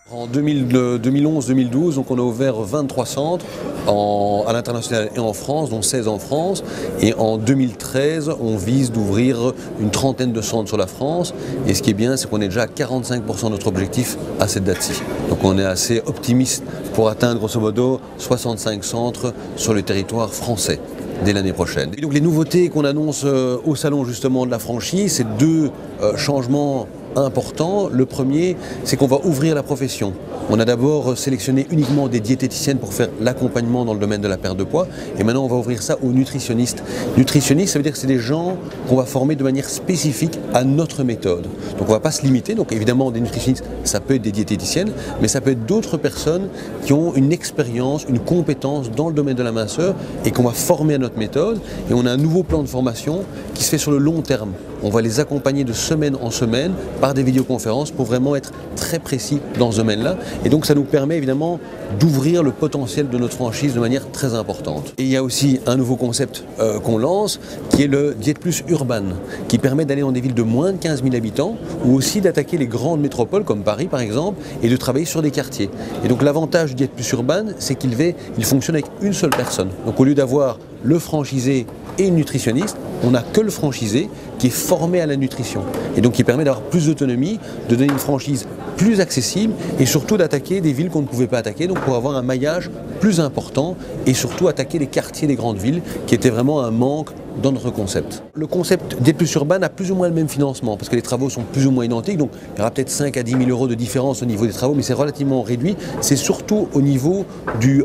En 2011-2012, donc on a ouvert 23 centres à l'international et en France, dont 16 en France. Et en 2013, on vise d'ouvrir une trentaine de centres sur la France. Et ce qui est bien, c'est qu'on est déjà à 45% de notre objectif à cette date-ci. Donc on est assez optimiste pour atteindre grosso modo 65 centres sur le territoire français dès l'année prochaine. Et donc les nouveautés qu'on annonce au salon justement de la franchise, c'est deux changements important. Le premier, c'est qu'on va ouvrir la profession. On a d'abord sélectionné uniquement des diététiciennes pour faire l'accompagnement dans le domaine de la perte de poids. Et maintenant, on va ouvrir ça aux nutritionnistes. Nutritionnistes, ça veut dire que c'est des gens qu'on va former de manière spécifique à notre méthode. Donc on ne va pas se limiter. Donc évidemment, des nutritionnistes, ça peut être des diététiciennes, mais ça peut être d'autres personnes qui ont une expérience, une compétence dans le domaine de la minceur et qu'on va former à notre méthode. Et on a un nouveau plan de formation qui se fait sur le long terme. On va les accompagner de semaine en semaine par des vidéoconférences pour vraiment être très précis dans ce domaine-là. Et donc ça nous permet évidemment d'ouvrir le potentiel de notre franchise de manière très importante. Et il y a aussi un nouveau concept qu'on lance qui est le Diète Plus Urban, qui permet d'aller dans des villes de moins de 15 000 habitants ou aussi d'attaquer les grandes métropoles comme Paris par exemple et de travailler sur des quartiers. Et donc l'avantage du Diète Plus Urban, c'est qu'il fonctionne avec une seule personne. Donc au lieu d'avoir le franchisé et une nutritionniste, on n'a que le franchisé qui est formé à la nutrition et donc qui permet d'avoir plus d'autonomie, de donner une franchise plus accessible et surtout d'attaquer des villes qu'on ne pouvait pas attaquer, donc pour avoir un maillage plus important et surtout attaquer les quartiers des grandes villes qui étaient vraiment un manque dans notre concept. Le concept Diète Plus Urban a plus ou moins le même financement parce que les travaux sont plus ou moins identiques, donc il y aura peut-être 5 à 10 000 euros de différence au niveau des travaux, mais c'est relativement réduit. C'est surtout au niveau du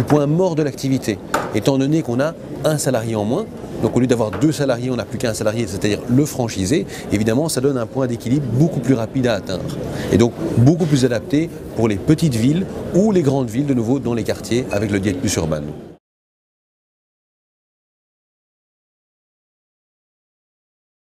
point mort de l'activité, étant donné qu'on a un salarié en moins. Donc au lieu d'avoir 2 salariés, on n'a plus qu'un salarié, c'est-à-dire le franchisé. Évidemment, ça donne un point d'équilibre beaucoup plus rapide à atteindre. Et donc beaucoup plus adapté pour les petites villes ou les grandes villes, de nouveau dans les quartiers, avec le Diète Plus Urban.